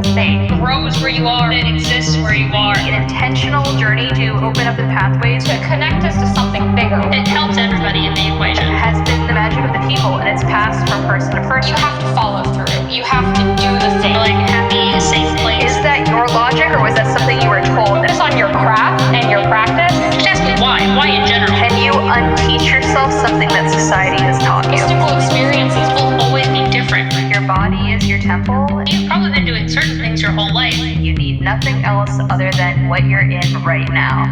spiritual thing. Grows where you are, it exists where you are. An intentional journey to open up the pathways To connect us to something bigger. It helps everybody in the equation. has been the magic of the people, and it's passed from person to person. You have to follow through. You have to do the thing. Like happy, safe place. Is that your logic, or was that something you were told? Focus on your craft and your practice. Just ask me why. Why in general? Can you unteach yourself something that society has taught you? Simple experiences will always be different. Your body is your temple. You've probably been doing certain things your whole life. You need nothing else other than what you're in right now.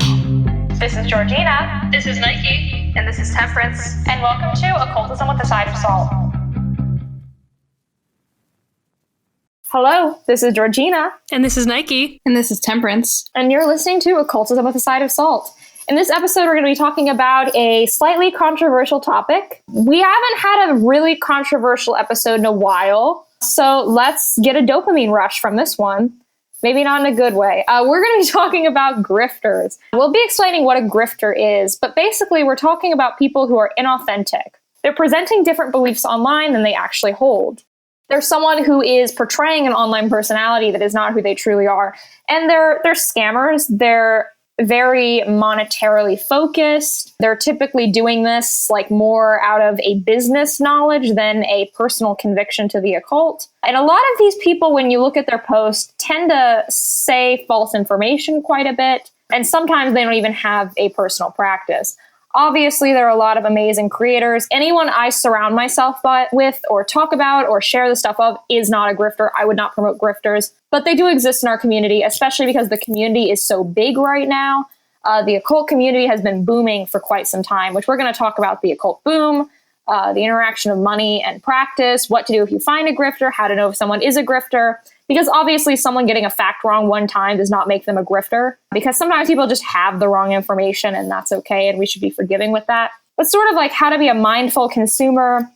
This is Georgina. This is Nike. And this is Temperance. And welcome to Occultism with a Side of Salt. Hello, this is Georgina. And this is Nike. And this is Temperance. And you're listening to Occultism with a Side of Salt. In this episode, we're going to be talking about a slightly controversial topic. We haven't had a really controversial episode in a while, so let's get a dopamine rush from this one. Maybe not in a good way. We're going to be talking about grifters. We'll be explaining what a grifter is, but basically we're talking about people who are inauthentic. They're presenting different beliefs online than they actually hold. They're someone who is portraying an online personality that is not who they truly are. And they're scammers. They're very monetarily focused. They're typically doing this like more out of a business knowledge than a personal conviction to the occult. And a lot of these people, when you look at their posts, tend to say false information quite a bit. And sometimes they don't even have a personal practice. Obviously, there are a lot of amazing creators. Anyone I surround myself with or talk about or share the stuff of is not a grifter. I would not promote grifters, but they do exist in our community, especially because the community is so big right now. The occult community has been booming for quite some time, which we're going to talk about the occult boom, the interaction of money and practice, what to do if you find a grifter, how to know if someone is a grifter. Because obviously someone getting a fact wrong one time does not make them a grifter, because sometimes people just have the wrong information and that's okay, and we should be forgiving with that. But sort of like how to be a mindful consumer,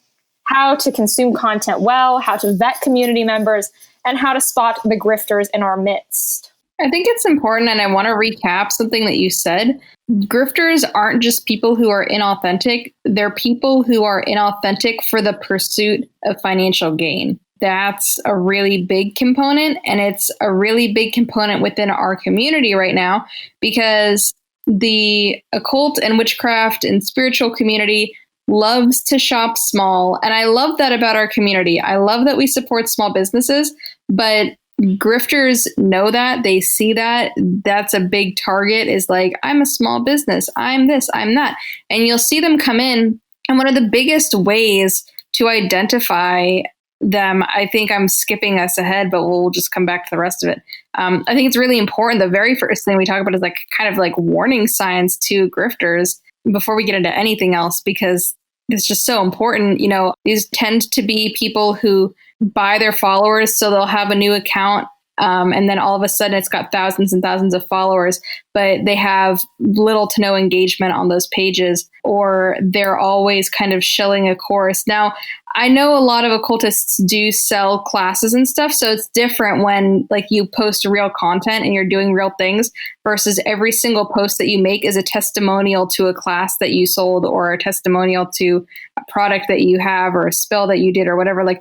how to consume content well, how to vet community members, and how to spot the grifters in our midst. I think it's important, and I want to recap something that you said. Grifters aren't just people who are inauthentic. They're people who are inauthentic for the pursuit of financial gain. That's a really big component, and it's a really big component within our community right now, because the occult and witchcraft and spiritual community loves to shop small. And I love that about our community. I love that we support small businesses, but grifters know that. They see that. That's a big target, is like, I'm a small business. I'm this, I'm that. And you'll see them come in. And one of the biggest ways to identify them, I think I'm skipping us ahead, but we'll just come back to the rest of it. I think it's really important. The very first thing we talk about is like kind of like warning signs to grifters before we get into anything else, because it's just so important. You know, these tend to be people who buy their followers, so they'll have a new account, and then all of a sudden it's got thousands and thousands of followers, but they have little to no engagement on those pages, or they're always kind of shilling a course. Now, I know a lot of occultists do sell classes and stuff, so it's different when like you post real content and you're doing real things versus every single post that you make is a testimonial to a class that you sold, or a testimonial to a product that you have, or a spill that you did, or whatever. Like,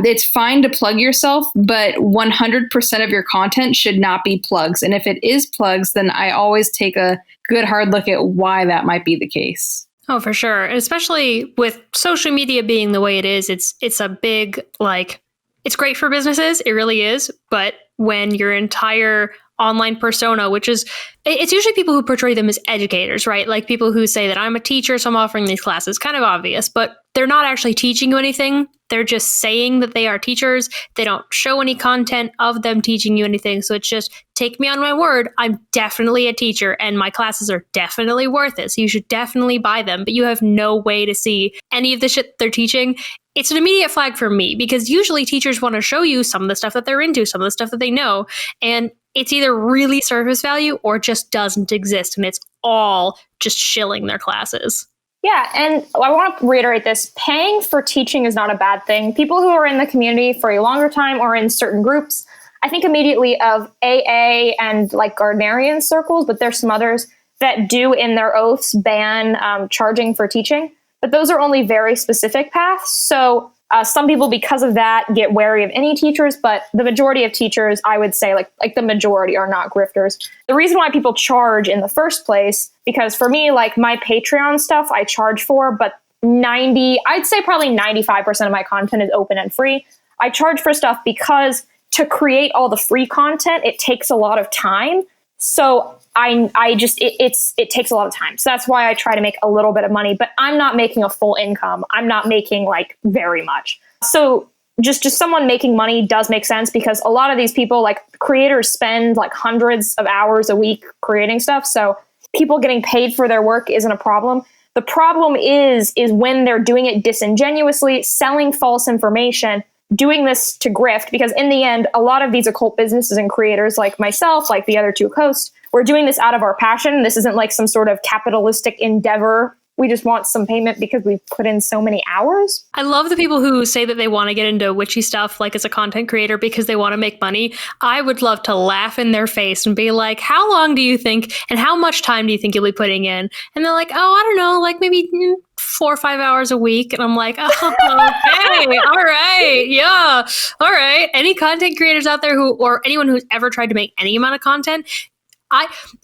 it's fine to plug yourself, but 100% of your content should not be plugs. And if it is plugs, then I always take a good hard look at why that might be the case. Oh, for sure. And especially with social media being the way it is, it's a big, like, it's great for businesses. It really is. But when your entire online persona, which is, it's usually people who portray them as educators, right? Like people who say that I'm a teacher, so I'm offering these classes, kind of obvious, but they're not actually teaching you anything. They're just saying that they are teachers. They don't show any content of them teaching you anything. So it's just, take me on my word, I'm definitely a teacher and my classes are definitely worth it. So you should definitely buy them, but you have no way to see any of the shit they're teaching. It's an immediate flag for me, because usually teachers want to show you some of the stuff that they're into, some of the stuff that they know. And it's either really surface value or just doesn't exist. And it's all just shilling their classes. Yeah, and I want to reiterate this. Paying for teaching is not a bad thing. People who are in the community for a longer time or in certain groups, I think immediately of AA and like Gardnerian circles, but there's some others that do in their oaths ban charging for teaching. But those are only very specific paths. So Some people, because of that, get wary of any teachers, but the majority of teachers, I would say, like the majority are not grifters. The reason why people charge in the first place, because for me, like my Patreon stuff, I charge for, but I'd say probably 95% of my content is open and free. I charge for stuff because to create all the free content, it takes a lot of time. So it takes a lot of time. So that's why I try to make a little bit of money, but I'm not making a full income. I'm not making like very much. So just someone making money does make sense, because a lot of these people, like creators, spend like hundreds of hours a week creating stuff. So people getting paid for their work isn't a problem. The problem is when they're doing it disingenuously, selling false information, doing this to grift, because in the end, a lot of these occult businesses and creators like myself, like the other two hosts, we're doing this out of our passion. This isn't like some sort of capitalistic endeavor. We just want some payment because we've put in so many hours. I love the people who say that they want to get into witchy stuff, like as a content creator, because they want to make money. I would love to laugh in their face and be like, how long do you think, and how much time do you think you'll be putting in? And they're like, oh, I don't know, like maybe 4 or 5 hours a week. And I'm like, oh, okay, all right, yeah, all right. Any content creators out there or anyone who's ever tried to make any amount of content,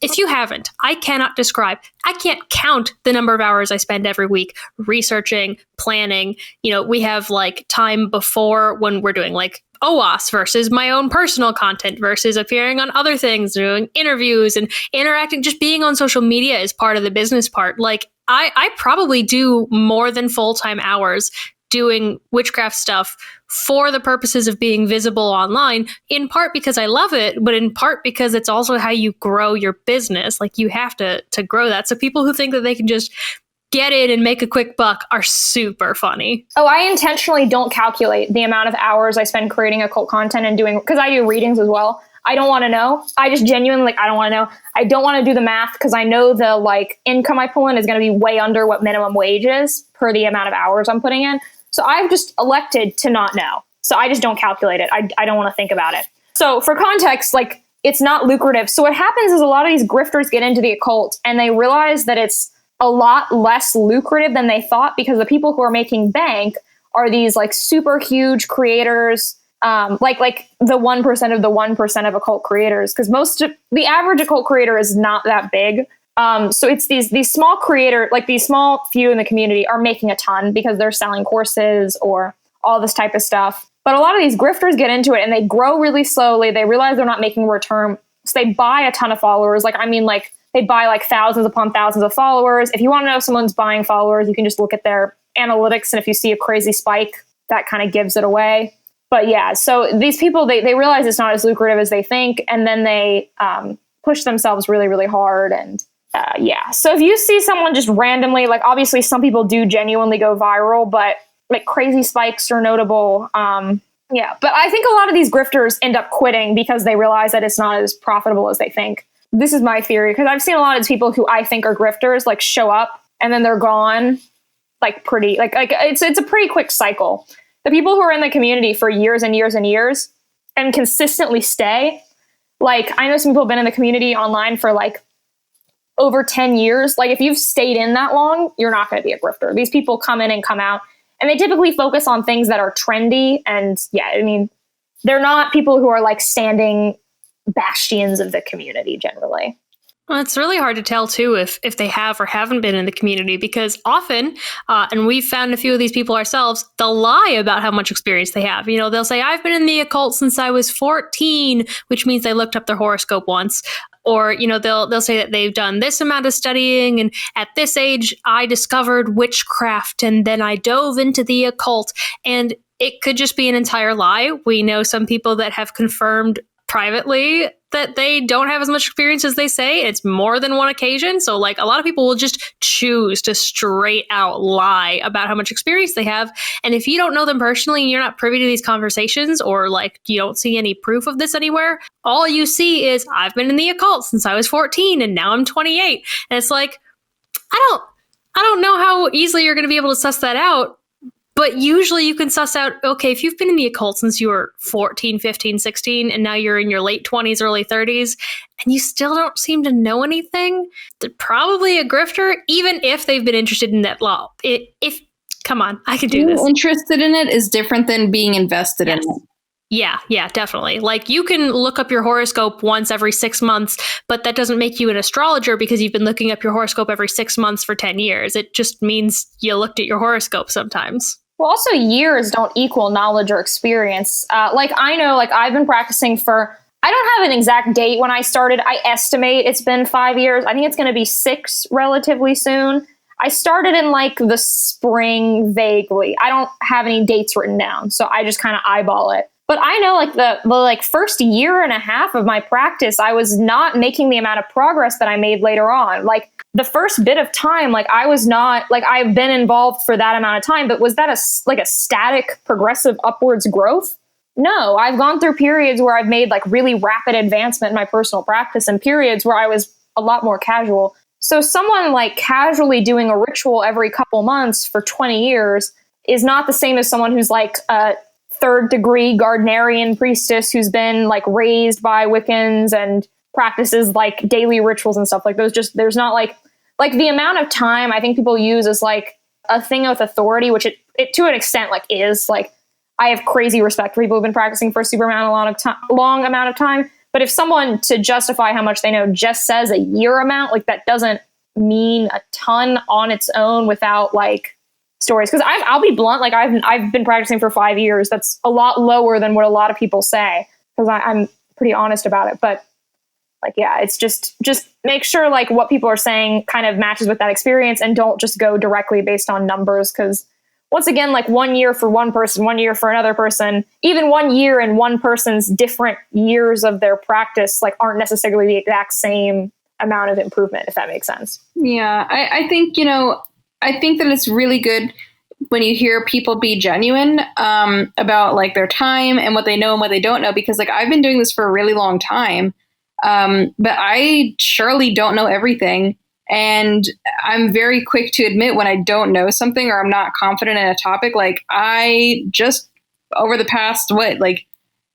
if you haven't, I cannot describe, I can't count the number of hours I spend every week researching, planning. We have like time before when we're doing like OWASP versus my own personal content versus appearing on other things, doing interviews and interacting. Just being on social media is part of the business part. Like I probably do more than full-time hours doing witchcraft stuff for the purposes of being visible online, in part because I love it, but in part because it's also how you grow your business. Like you have to grow that. So people who think that they can just get in and make a quick buck are super funny. Oh, I intentionally don't calculate the amount of hours I spend creating occult content and doing, because I do readings as well. I don't want to know. I just genuinely, I don't want to know. I don't want to do the math because I know the income I pull in is going to be way under what minimum wage is per the amount of hours I'm putting in. So I've just elected to not know. So I just don't calculate it. I don't want to think about it. So for context, it's not lucrative. So what happens is a lot of these grifters get into the occult and they realize that it's a lot less lucrative than they thought, because the people who are making bank are these super huge creators, like the 1% of the 1% of occult creators, because the average occult creator is not that big. So it's these small creator, these small few in the community are making a ton because they're selling courses or all this type of stuff. But a lot of these grifters get into it and they grow really slowly. They realize they're not making a return. So they buy a ton of followers. They buy thousands upon thousands of followers. If you want to know if someone's buying followers, you can just look at their analytics. And if you see a crazy spike, that kind of gives it away. But yeah, so these people, they realize it's not as lucrative as they think. And then they push themselves really, really hard. And yeah. So if you see someone just randomly, obviously some people do genuinely go viral, but crazy spikes are notable. Yeah. But I think a lot of these grifters end up quitting because they realize that it's not as profitable as they think. This is my theory, because I've seen a lot of these people who I think are grifters show up and then they're gone it's a pretty quick cycle. The people who are in the community for years and years and years and consistently stay, I know some people have been in the community online for over 10 years. If you've stayed in that long, you're not going to be a grifter. These people come in and come out, and they typically focus on things that are trendy. And yeah, they're not people who are standing bastions of the community generally. Well, it's really hard to tell, too, if they have or haven't been in the community, because often, and we've found a few of these people ourselves, they'll lie about how much experience they have. They'll say, I've been in the occult since I was 14, which means they looked up their horoscope once. Or, they'll say that they've done this amount of studying, and at this age, I discovered witchcraft, and then I dove into the occult. And it could just be an entire lie. We know some people that have confirmed privately that they don't have as much experience as they say. It's more than one occasion. So a lot of people will just choose to straight out lie about how much experience they have. And if you don't know them personally and you're not privy to these conversations, or you don't see any proof of this anywhere, all you see is, I've been in the occult since I was 14 and now I'm 28. And it's I don't know how easily you're going to be able to suss that out. But usually you can suss out, okay, if you've been in the occult since you were 14, 15, 16, and now you're in your late 20s, early 30s, and you still don't seem to know anything, they're probably a grifter, even if they've been interested in that law. Come on, I can do Being this. interested in it is different than being invested in it. Yeah, definitely. Like you can look up your horoscope once every 6 months, but that doesn't make you an astrologer because you've been looking up your horoscope every 6 months for 10 years. It just means you looked at your horoscope sometimes. Well, also years don't equal knowledge or experience. Like I know, like I've been practicing for, I don't have an exact date when I started. I estimate it's been 5 years. I think it's going to be 6 relatively soon. I started in like the spring vaguely. I don't have any dates written down, so I just kind of eyeball it. But I know like the like first year and a half of my practice, I was not making the amount of progress that I made later on. Like the first bit of time, like I was not, like I've been involved for that amount of time, but was that a static progressive upwards growth? No, I've gone through periods where I've made like really rapid advancement in my personal practice and periods where I was a lot more casual. So someone like casually doing a ritual every couple months for 20 years is not the same as someone who's like a third degree Gardnerian priestess who's been like raised by Wiccans and practices like daily rituals and stuff like those. Just there's not like the amount of time I think people use as like a thing with authority, which it to an extent like is like, I have crazy respect for people who've been practicing for a super long amount of time. But if someone to justify how much they know just says a year amount, like that doesn't mean a ton on its own without like stories. Because I'll be blunt, like I've been practicing for 5 years. That's a lot lower than what a lot of people say because I'm pretty honest about it. But like, yeah, it's just make sure like what people are saying kind of matches with that experience and don't just go directly based on numbers. Because once again, like 1 year for one person, 1 year for another person, even 1 year and one person's different years of their practice, like aren't necessarily the exact same amount of improvement, if that makes sense. Yeah, I think, I think that it's really good when you hear people be genuine about like their time and what they know and what they don't know, because like I've been doing this for a really long time, but I surely don't know everything. And I'm very quick to admit when I don't know something or I'm not confident in a topic. Like I just over the past,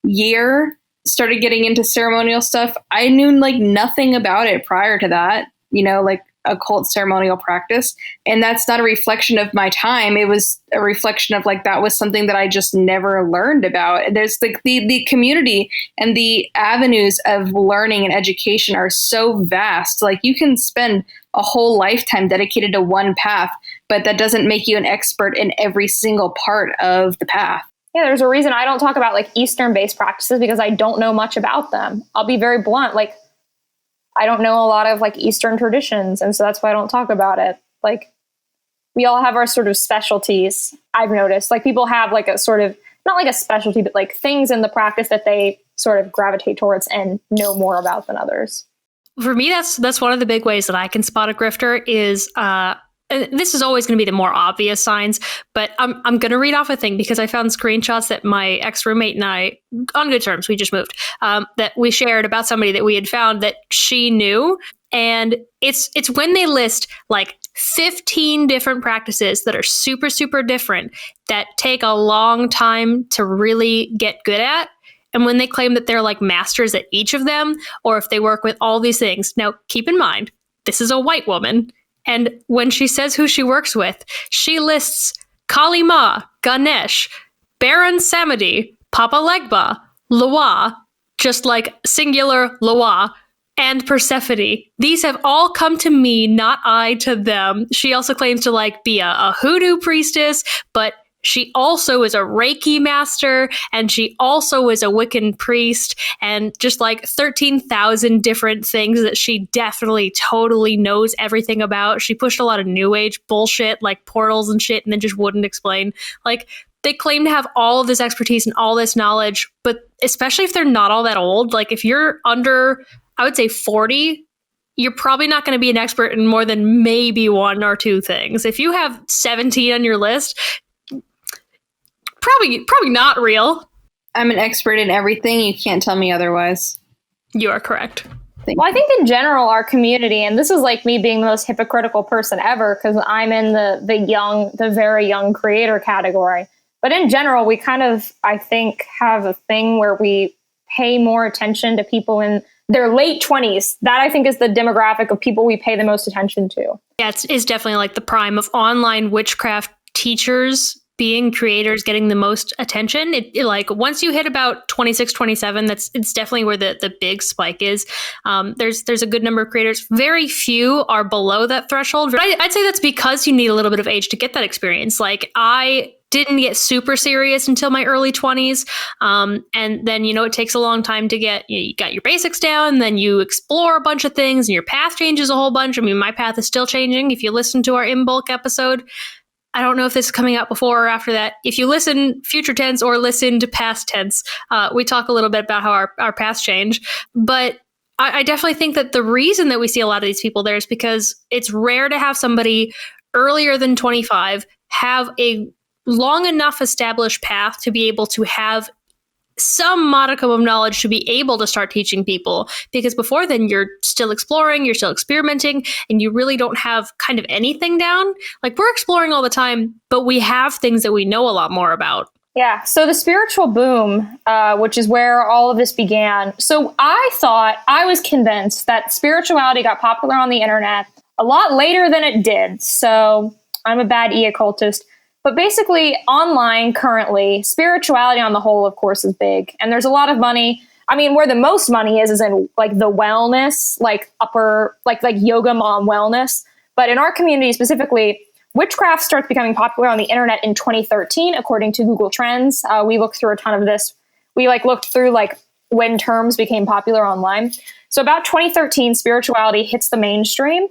year started getting into ceremonial stuff. I knew like nothing about it prior to that, like occult ceremonial practice. And that's not a reflection of my time. It was a reflection of like, that was something that I just never learned about. There's like the community and the avenues of learning and education are so vast. Like you can spend a whole lifetime dedicated to one path, but that doesn't make you an expert in every single part of the path. Yeah, there's a reason I don't talk about like Eastern-based practices because I don't know much about them. I'll be very blunt. Like, I don't know a lot of like Eastern traditions, and so that's why I don't talk about it. Like, we all have our sort of specialties. I've noticed like people have like a sort of not like a specialty, but like things in the practice that they sort of gravitate towards and know more about than others. For me, that's one of the big ways that I can spot a grifter is this is always going to be the more obvious signs, but I'm going to read off a thing because I found screenshots that my ex-roommate and I, on good terms, we just moved, that we shared about somebody that we had found that she knew. And it's when they list like 15 different practices that are super, super different that take a long time to really get good at. And when they claim that they're like masters at each of them, or if they work with all these things. Now, keep in mind, this is a white woman. And when she says who she works with, she lists Kali Ma, Ganesh, Baron Samedi, Papa Legba, Loa, just like singular Loa, and Persephone. These have all come to me, not I to them. She also claims to like be a hoodoo priestess, but she also is a Reiki master, and she also is a Wiccan priest, and just like 13,000 different things that she definitely totally knows everything about. She pushed a lot of new age bullshit like portals and shit and then just wouldn't explain. Like, they claim to have all of this expertise and all this knowledge, but especially if they're not all that old, like if you're under, I would say 40, you're probably not going to be an expert in more than maybe one or two things. If you have 17 on your list, Probably not real. I'm an expert in everything. You can't tell me otherwise. You are correct. Well, I think in general, our community, and this is like me being the most hypocritical person ever because I'm in the very young creator category. But in general, we kind of, I think, have a thing where we pay more attention to people in their late 20s. That I think is the demographic of people we pay the most attention to. Yeah, it's definitely like the prime of online witchcraft teachers being creators getting the most attention. It like once you hit about 26, 27, it's definitely where the big spike is. There's a good number of creators. Very few are below that threshold. But I'd say that's because you need a little bit of age to get that experience. Like I didn't get super serious until my early 20s. And then, it takes a long time to you got your basics down, then you explore a bunch of things and your path changes a whole bunch. I mean, my path is still changing. If you listen to our in bulk episode, I don't know if this is coming out before or after that. If you listen future tense or listen to past tense, we talk a little bit about how our paths change. But I definitely think that the reason that we see a lot of these people there is because it's rare to have somebody earlier than 25 have a long enough established path to be able to have some modicum of knowledge to be able to start teaching people, because before then you're still exploring, you're still experimenting, and you really don't have kind of anything down. Like we're exploring all the time, but we have things that we know a lot more about. Yeah. So the spiritual boom, which is where all of this began. So I was convinced that spirituality got popular on the internet a lot later than it did. So I'm a bad occultist. But basically, online currently, spirituality on the whole, of course, is big. And there's a lot of money. I mean, where the most money is in like the wellness, like upper, like yoga mom wellness. But in our community specifically, witchcraft starts becoming popular on the internet in 2013, according to Google Trends. We looked through a ton of this. We looked through when terms became popular online. So about 2013, spirituality hits the mainstream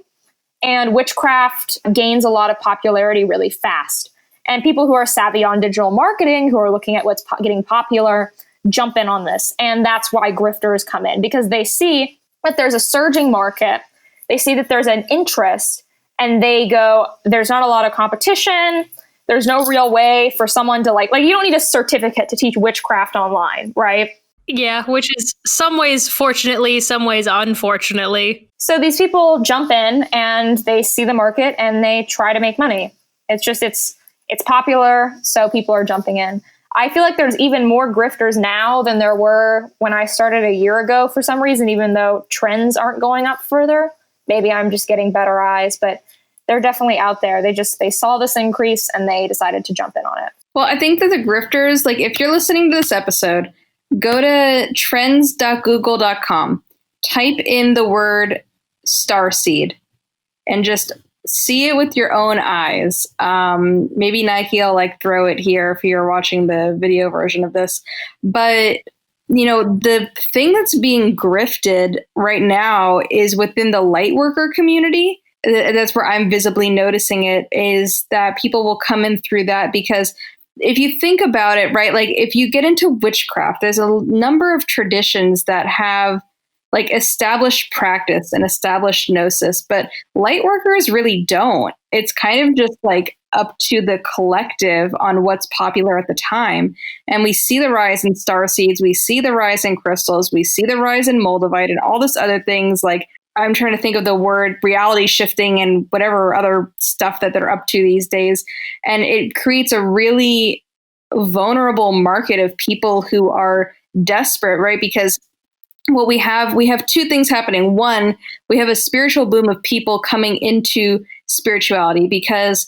and witchcraft gains a lot of popularity really fast. And people who are savvy on digital marketing, who are looking at what's getting popular, jump in on this. And that's why grifters come in, because they see that there's a surging market. They see that there's an interest, and they go, there's not a lot of competition. There's no real way for someone to you don't need a certificate to teach witchcraft online, right? Yeah, which is some ways fortunately, some ways unfortunately. So these people jump in and they see the market and they try to make money. It's popular, so people are jumping in. I feel like there's even more grifters now than there were when I started a year ago for some reason, even though trends aren't going up further. Maybe I'm just getting better eyes, but they're definitely out there. They saw this increase and they decided to jump in on it. Well, I think that the grifters, if you're listening to this episode, go to trends.google.com, type in the word starseed, and just see it with your own eyes. Maybe Nike will throw it here if you're watching the video version of this. But, the thing that's being grifted right now is within the light worker community. That's where I'm visibly noticing it, is that people will come in through that, because if you think about it, right, if you get into witchcraft, there's a number of traditions that have established practice and established gnosis, but light workers really don't. It's kind of just up to the collective on what's popular at the time. And we see the rise in starseeds, we see the rise in crystals, we see the rise in moldavite and all this other things. I'm trying to think of the word reality shifting and whatever other stuff that they're up to these days. And it creates a really vulnerable market of people who are desperate, right? Because what we have two things happening. One, we have a spiritual boom of people coming into spirituality, because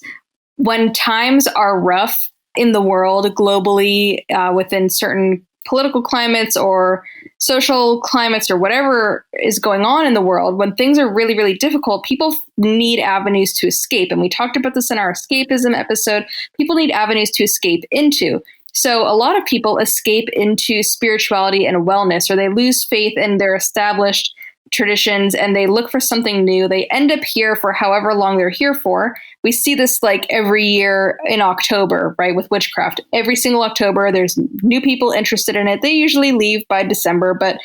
when times are rough in the world globally, within certain political climates or social climates or whatever is going on in the world, when things are really, really difficult, people need avenues to escape. And we talked about this in our escapism episode. People need avenues to escape into. So a lot of people escape into spirituality and wellness, or they lose faith in their established traditions and they look for something new. They end up here for however long they're here for. We see this every year in October, right? With witchcraft, every single October, there's new people interested in it. They usually leave by December, but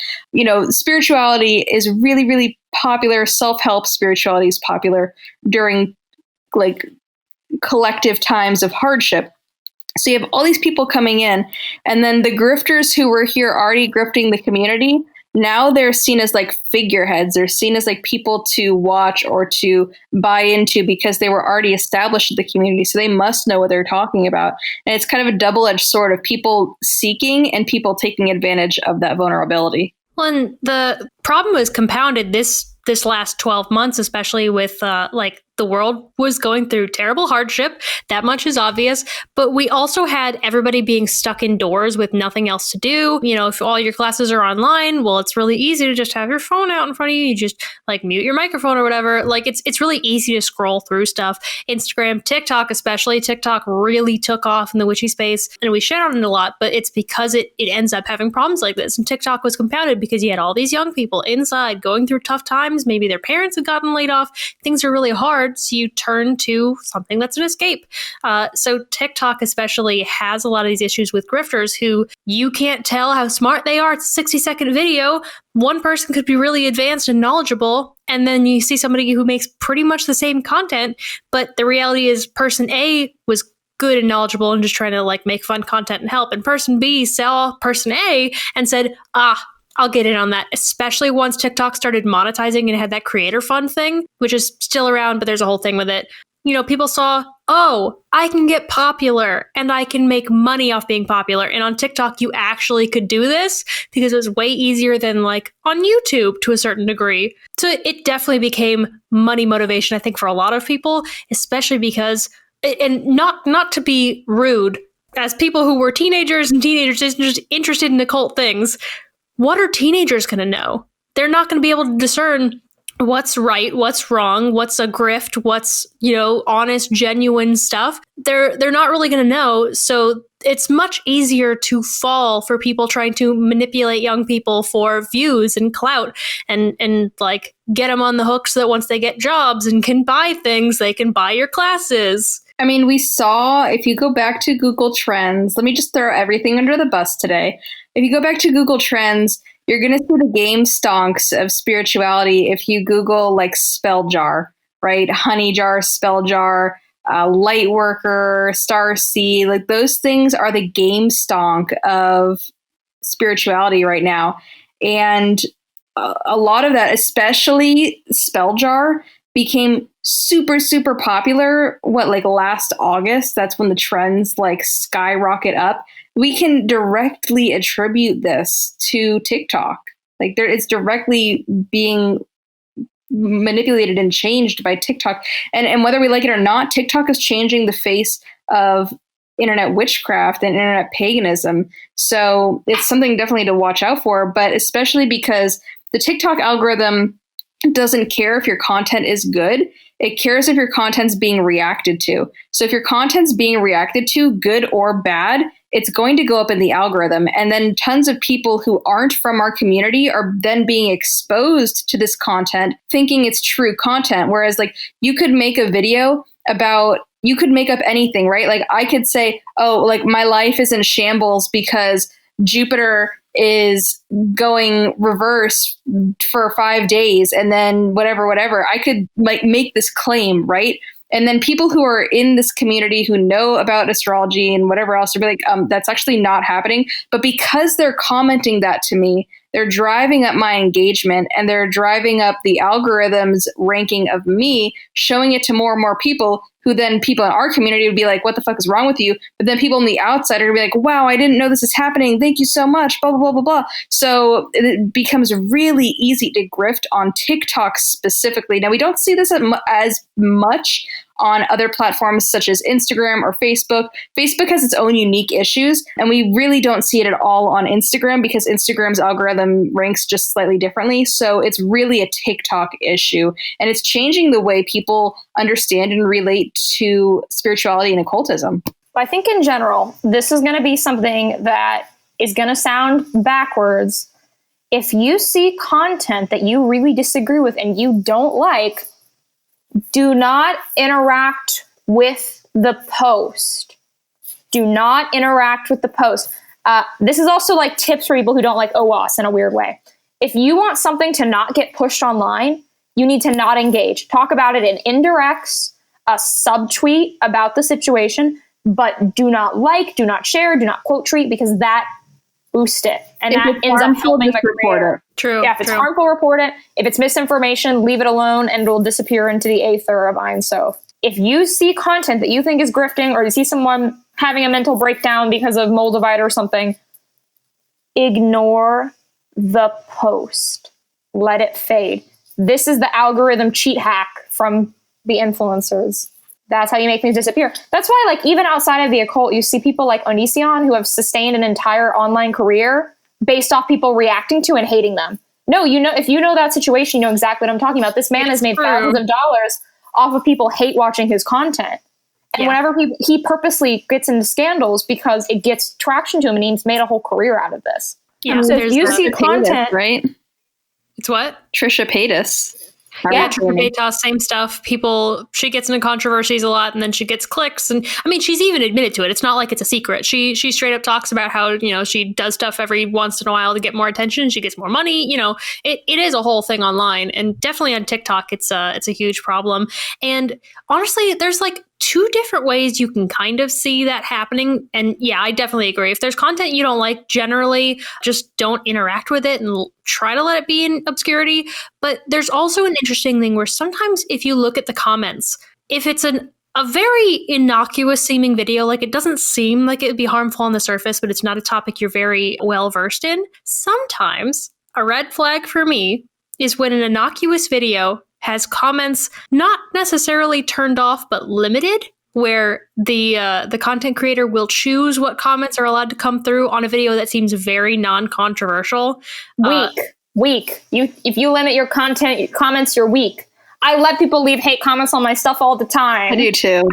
spirituality is really, really popular. Self-help spirituality is popular during collective times of hardship. So you have all these people coming in, and then the grifters who were here already grifting the community, now they're seen as figureheads. They're seen as people to watch or to buy into, because they were already established in the community. So they must know what they're talking about. And it's kind of a double-edged sword of people seeking and people taking advantage of that vulnerability. Well, and the problem was compounded this last 12 months, especially with like the world was going through terrible hardship. That much is obvious. But we also had everybody being stuck indoors with nothing else to do. You know, if all your classes are online, well, it's really easy to just have your phone out in front of you. You just like mute your microphone or whatever. Like it's really easy to scroll through stuff. Instagram, TikTok especially. TikTok really took off in the witchy space, and we shit on it a lot, but it's because it ends up having problems like this. And TikTok was compounded because you had all these young people inside going through tough times. Maybe their parents had gotten laid off. Things are really hard. So you turn to something that's an escape. So TikTok especially has a lot of these issues with grifters who you can't tell how smart they are. It's a 60-second video. One person could be really advanced and knowledgeable, and then you see somebody who makes pretty much the same content, but the reality is person A was good and knowledgeable and just trying to like make fun content and help, and person B saw person A and said, I'll get in on that, especially once TikTok started monetizing and had that creator fund thing, which is still around, but there's a whole thing with it. You know, people saw, oh, I can get popular and I can make money off being popular. And on TikTok, you actually could do this because it was way easier than like on YouTube to a certain degree. So it definitely became money motivation, I think, for a lot of people, especially because, and not to be rude, as people who were teenagers just interested in occult things, what are teenagers going to know? They're not going to be able to discern what's right, what's wrong, what's a grift, what's, you know, honest, genuine stuff. They're not really going to know. So it's much easier to fall for people trying to manipulate young people for views and clout and like get them on the hook so that once they get jobs and can buy things, they can buy your classes. I mean, we saw, if you go back to Google Trends, let me just throw everything under the bus today. If you go back to Google Trends, you're going to see the game stonks of spirituality if you Google like spell jar, right? Honey jar, spell jar, light worker, star seed, like those things are the game stonk of spirituality right now. And a lot of that, especially spell jar, became super, super popular, like last August. That's when the trends like skyrocket up. We can directly attribute this to TikTok. Like it's directly being manipulated and changed by TikTok. And whether we like it or not, TikTok is changing the face of internet witchcraft and internet paganism. So it's something definitely to watch out for, but especially because the TikTok algorithm doesn't care if your content is good. It cares if your content's being reacted to. So if your content's being reacted to, good or bad, it's going to go up in the algorithm. And then tons of people who aren't from our community are then being exposed to this content, thinking it's true content. Whereas like you could make a video about, you could make up anything, right? Like I could say, oh, like my life is in shambles because Jupiter is going reverse for 5 days and then whatever. I could like make this claim, right? And then people who are in this community who know about astrology and whatever else would be like, that's actually not happening. But because they're commenting that to me, they're driving up my engagement and they're driving up the algorithm's ranking of me, showing it to more and more people who then people in our community would be like, what the fuck is wrong with you? But then people on the outside are going to be like, wow, I didn't know this is happening. Thank you so much, blah, blah, blah, blah, blah. So it becomes really easy to grift on TikTok specifically. Now, we don't see this as much on other platforms such as Instagram or Facebook. Facebook has its own unique issues, and we really don't see it at all on Instagram because Instagram's algorithm ranks just slightly differently. So it's really a TikTok issue, and it's changing the way people understand and relate to spirituality and occultism. I think in general, this is going to be something that is going to sound backwards. If you see content that you really disagree with and you don't like, do not interact with the post. Do not interact with the post. This is also like tips for people who don't like OWASP in a weird way. If you want something to not get pushed online, you need to not engage. Talk about it in indirects, a subtweet about the situation, but do not like, do not share, do not quote tweet because that boosts it. And if that ends up helping the creator. True. Yeah, if it's harmful, report it. If it's misinformation, leave it alone and it'll disappear into the aether of Ein Sof. If you see content that you think is grifting or you see someone having a mental breakdown because of Moldavite or something, ignore the post. let it fade. This is the algorithm cheat hack from the influencers. That's how you make things disappear. That's why, like, even outside of the occult, you see people like Onision who have sustained an entire online career based off people reacting to and hating them. No, you know, if you know that situation, you know exactly what I'm talking about. This man has made thousands of dollars off of people hate watching his content. And whenever he purposely gets into scandals because it gets traction to him, and he's made a whole career out of this. Yeah, so if you see content, right? It's what? Trisha Paytas. Yeah, Trisha Paytas, same stuff. She gets into controversies a lot, and then she gets clicks. And I mean, she's even admitted to it. It's not like it's a secret. She straight up talks about how, you know, she does stuff every once in a while to get more attention. She gets more money. You know, it is a whole thing online, and definitely on TikTok, it's a huge problem. And honestly, there's like two different ways you can kind of see that happening. And yeah, I definitely agree. If there's content you don't like, generally just don't interact with it and try to let it be in obscurity. But there's also an interesting thing where sometimes if you look at the comments, if it's a very innocuous seeming video, like it doesn't seem like it would be harmful on the surface, but it's not a topic you're very well versed in, sometimes a red flag for me is when an innocuous video has comments not necessarily turned off, but limited, where the content creator will choose what comments are allowed to come through on a video that seems very non-controversial. Weak. If you limit your comments, you're weak. I let people leave hate comments on my stuff all the time. I do too.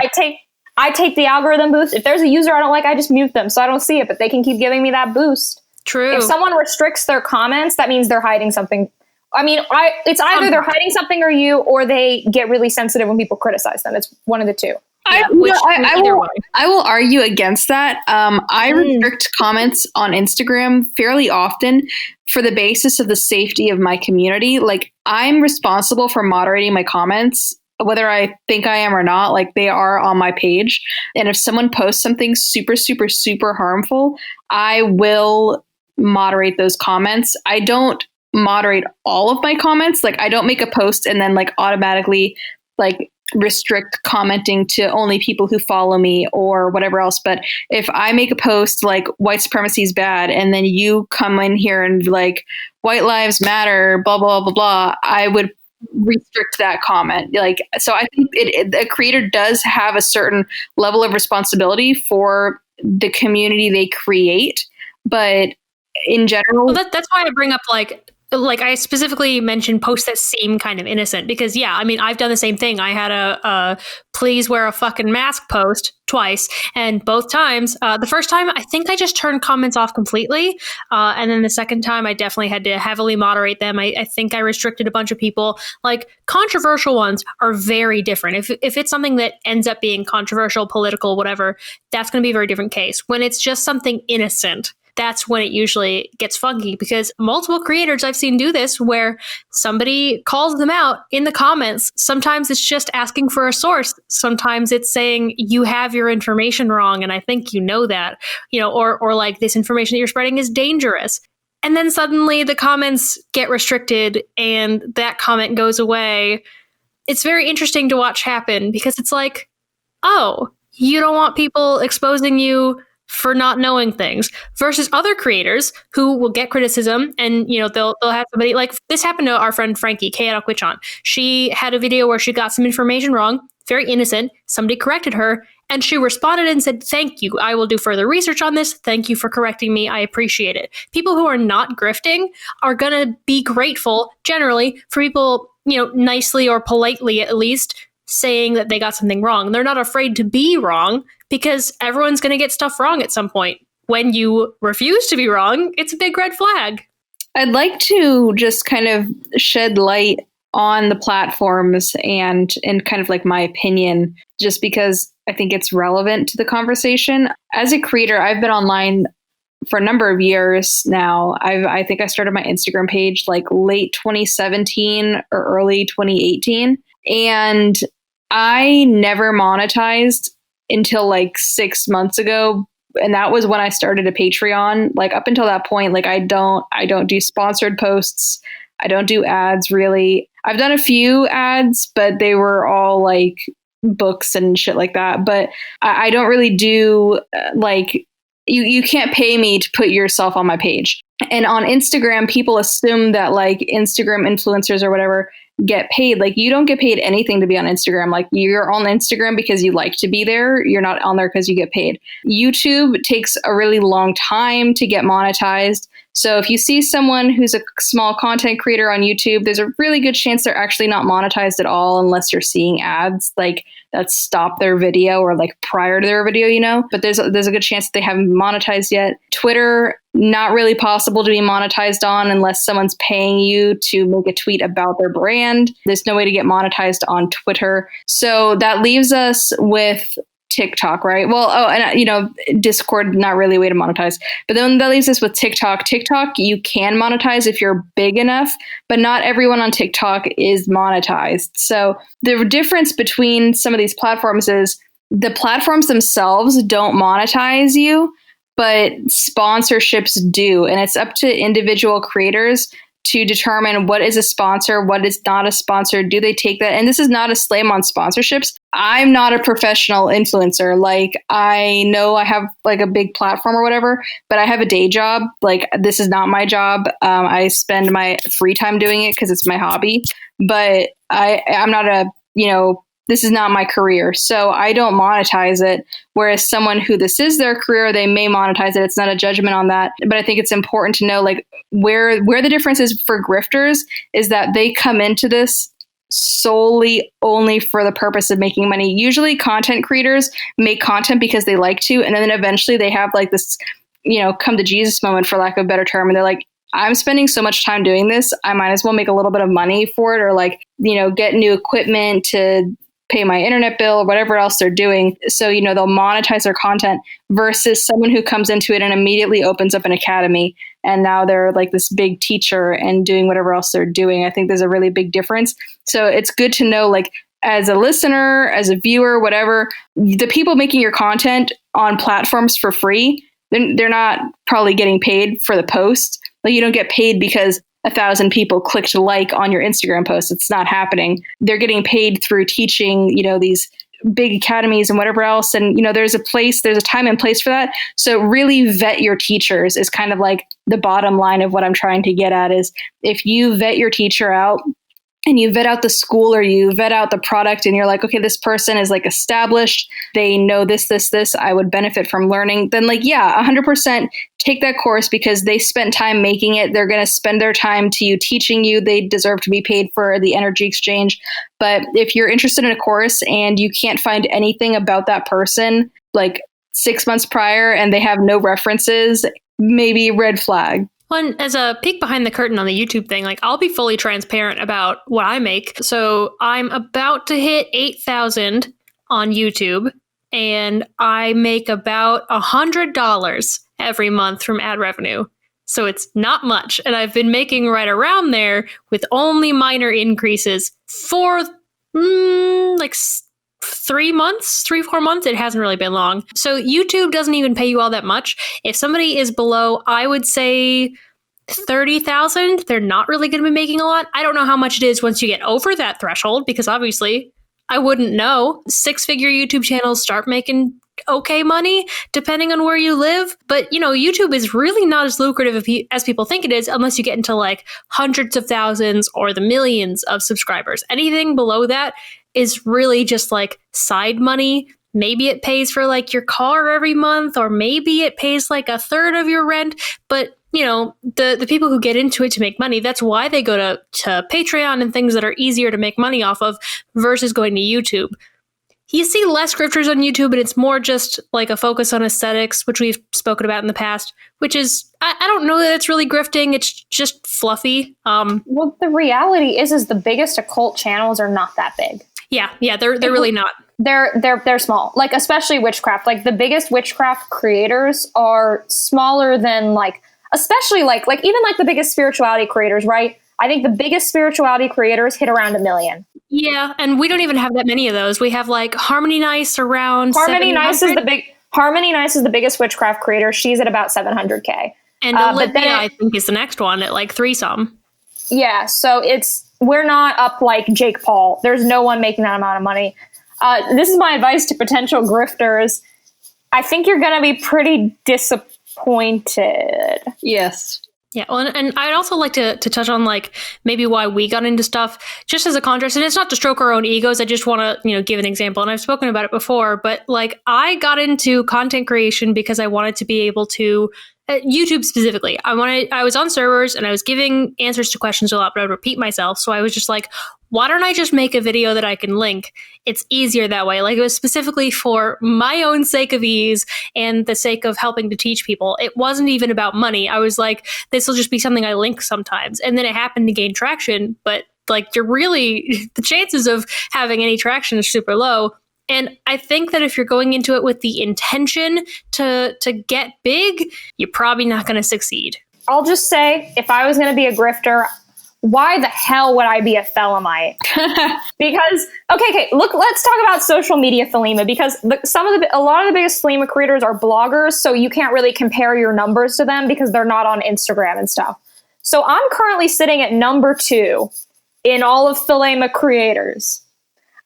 I take the algorithm boost. If there's a user I don't like, I just mute them so I don't see it, but they can keep giving me that boost. True. If someone restricts their comments, that means they're hiding something. I mean, it's either they're hiding something or they get really sensitive when people criticize them. It's one of the two. I will argue against that. I restrict comments on Instagram fairly often for the basis of the safety of my community. Like, I'm responsible for moderating my comments, whether I think I am or not. Like, they are on my page. And if someone posts something super, super, super harmful, I will moderate those comments. I don't moderate all of my comments. Like, I don't make a post and then like automatically like restrict commenting to only people who follow me or whatever else. But if I make a post like white supremacy is bad, and then you come in here and like white lives matter, blah, blah, blah, blah, I would restrict that comment. Like, so I think a creator does have a certain level of responsibility for the community they create. But in general, well, that's why I bring up like I specifically mentioned posts that seem kind of innocent, because yeah, I mean, I've done the same thing. I had a please wear a fucking mask post twice, and both times, the first time I think I just turned comments off completely, and then the second time I definitely had to heavily moderate them. I think I restricted a bunch of people. Like, controversial ones are very different. If it's something that ends up being controversial, political, whatever, that's going to be a very different case. When it's just something innocent, that's when it usually gets funky, because multiple creators I've seen do this where somebody calls them out in the comments. Sometimes it's just asking for a source. Sometimes it's saying you have your information wrong, and I think you know that, you know, or like this information that you're spreading is dangerous. And then suddenly the comments get restricted and that comment goes away. It's very interesting to watch happen, because it's like, oh, you don't want people exposing you for not knowing things, versus other creators who will get criticism, and you know, they'll have somebody like this happened to our friend Frankie Chaotic Witch on. She had a video where she got some information wrong, very innocent. Somebody corrected her, and she responded and said, "Thank you. I will do further research on this. Thank you for correcting me. I appreciate it." People who are not grifting are gonna be grateful generally for people, you know, nicely or politely at least saying that they got something wrong. They're not afraid to be wrong, because everyone's going to get stuff wrong at some point. When you refuse to be wrong, it's a big red flag. I'd like to just kind of shed light on the platforms and kind of like my opinion, just because I think it's relevant to the conversation. As a creator, I've been online for a number of years now. I think I started my Instagram page like late 2017 or early 2018. And I never monetized until like 6 months ago. And that was when I started a Patreon. Like, up until that point, like I don't do sponsored posts. I don't do ads really. I've done a few ads, but they were all like books and shit like that. But I don't really do like, you can't pay me to put yourself on my page. And on Instagram, people assume that like Instagram influencers or whatever get paid. Like you don't get paid anything to be on Instagram. Like you're on Instagram because you like to be there. You're not on there because you get paid. YouTube takes a really long time to get monetized. So if you see someone who's a small content creator on YouTube, there's a really good chance they're actually not monetized at all unless you're seeing ads like that stop their video or like prior to their video, you know, but there's a good chance that they haven't monetized yet. Twitter, not really possible to be monetized on unless someone's paying you to make a tweet about their brand. There's no way to get monetized on Twitter. So that leaves us with TikTok, right? Well, and Discord, not really a way to monetize. But then that leaves us with TikTok. TikTok, you can monetize if you're big enough, but not everyone on TikTok is monetized. So the difference between some of these platforms is the platforms themselves don't monetize you, but sponsorships do. And it's up to individual creators to determine what is a sponsor, what is not a sponsor. Do they take that? And this is not a slam on sponsorships. I'm not a professional influencer. Like I know I have like a big platform or whatever, but I have a day job. Like this is not my job. I spend my free time doing it because it's my hobby, but I'm not this is not my career. So I don't monetize it. Whereas someone who this is their career, they may monetize it. It's not a judgment on that. But I think it's important to know like where the difference is for grifters is that they come into this solely only for the purpose of making money. Usually content creators make content because they like to, and then eventually they have like this, come to Jesus moment, for lack of a better term. And they're like, I'm spending so much time doing this. I might as well make a little bit of money for it, or like, get new equipment to pay my internet bill or whatever else they're doing. So, they'll monetize their content versus someone who comes into it and immediately opens up an academy. And now they're like this big teacher and doing whatever else they're doing. I think there's a really big difference. So it's good to know, like, as a listener, as a viewer, whatever, the people making your content on platforms for free, they're not probably getting paid for the post. Like you don't get paid because 1,000 people clicked like on your Instagram post. It's not happening. They're getting paid through teaching, these big academies and whatever else. And, there's a time and place for that. So really vet your teachers is kind of like the bottom line of what I'm trying to get at is if you vet your teacher out, and you vet out the school or you vet out the product and you're like, okay, this person is like established. They know this, I would benefit from learning. Then like, yeah, 100% take that course because they spent time making it. They're going to spend their time to you teaching you. They deserve to be paid for the energy exchange. But if you're interested in a course and you can't find anything about that person, like 6 months prior and they have no references, maybe red flag. Well, as a peek behind the curtain on the YouTube thing, like I'll be fully transparent about what I make. So I'm about to hit 8,000 on YouTube and I make about $100 every month from ad revenue. So it's not much. And I've been making right around there with only minor increases for 3 months, 3-4 months. It hasn't really been long. So YouTube doesn't even pay you all that much. If somebody is below, I would say 30,000, they're not really going to be making a lot. I don't know how much it is once you get over that threshold, because obviously I wouldn't know. 6-figure YouTube channels start making okay money depending on where you live. But, YouTube is really not as lucrative as people think it is unless you get into like hundreds of thousands or the millions of subscribers. Anything below that is really just like side money. Maybe it pays for like your car every month, or maybe it pays like a third of your rent. But, the people who get into it to make money, that's why they go to Patreon and things that are easier to make money off of versus going to YouTube. You see less grifters on YouTube, and it's more just like a focus on aesthetics, which we've spoken about in the past, which is, I don't know that it's really grifting. It's just fluffy. Well, the reality is the biggest occult channels are not that big. Yeah, they're really not. They're small, like especially witchcraft. Like the biggest witchcraft creators are smaller than like, especially like even like the biggest spirituality creators, right? I think the biggest spirituality creators hit around 1 million. Yeah, and we don't even have that many of those. We have like Harmony Nice around Harmony Nice is the biggest witchcraft creator. She's at about 700K. And Olivia, I think, is the next one at like 3-some. Yeah, so we're not up like Jake Paul. There's no one making that amount of money. This is my advice to potential grifters. I think you're going to be pretty disappointed. Yes. Yeah, well, and I'd also like to touch on like maybe why we got into stuff just as a contrast. And it's not to stroke our own egos. I just want to, give an example. And I've spoken about it before, but like I got into content creation because I wanted to be able to YouTube specifically. I was on servers and I was giving answers to questions a lot, but I would repeat myself. So I was just like, why don't I just make a video that I can link? It's easier that way. Like it was specifically for my own sake of ease and the sake of helping to teach people. It wasn't even about money. I was like, this will just be something I link sometimes. And then it happened to gain traction, but like the chances of having any traction is super low. And I think that if you're going into it with the intention to get big, you're probably not going to succeed. I'll just say, if I was going to be a grifter, why the hell would I be a Thelemite? Because, okay, look, let's talk about social media Thelema, because a lot of the biggest Thelema creators are bloggers, so you can't really compare your numbers to them because they're not on Instagram and stuff. So I'm currently sitting at number 2 in all of Thelema creators.